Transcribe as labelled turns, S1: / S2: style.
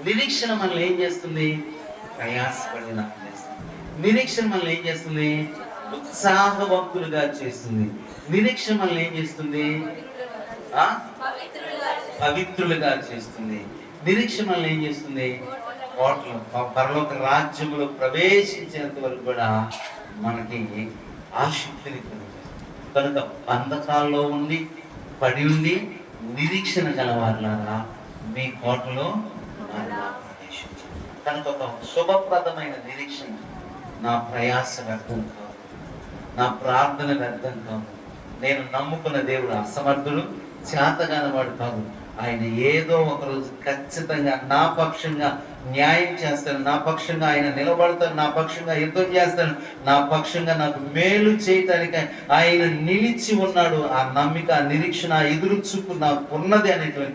S1: నిరీక్షణ మనల్ని ఏం చేస్తుంది? ప్రయాసపడేలా చేస్తుంది. నిరీక్షణ మనల్ని ఏం చేస్తుంది? ఉత్సాహవంతులుగా చేస్తుంది. నిరీక్షణ మనల్ని ఏం చేస్తుంది? పవిత్రులుగా చేస్తుంది. నిరీక్షణ మనల్ని ఏం చేస్తుంది? పరలోక రాజ్యంలో ప్రవేశించేంత వరకు కూడా మనకి ఆసక్తిని కనుక బంధకాల్లో ఉండి పడి ఉండి నిరీక్షణ గలవారులారా మీ కోటలో ప్రవేశించారు. కనుక ఒక శుభప్రదమైన నిరీక్షణ. నా ప్రయాస వ్యర్థం కాదు, నా ప్రార్థన వ్యర్థం కాదు, నేను నమ్ముకున్న దేవుడు అసమర్థుడు, చేతగానవాడు కాదు. ఆయన ఏదో ఒకరోజు ఖచ్చితంగా నా పక్షంగా న్యాయం చేస్తాడు, నా పక్షంగా ఆయన నిలబడతాడు, నా పక్షంగా యుద్ధం చేస్తాడు, నా పక్షంగా నాకు మేలు చేయటానికి ఆయన నిలిచి ఉన్నాడు. ఆ నమ్మిక, ఆ నిరీక్షణ, ఎదురు చూపు నాకు ఉన్నది అనేటువంటి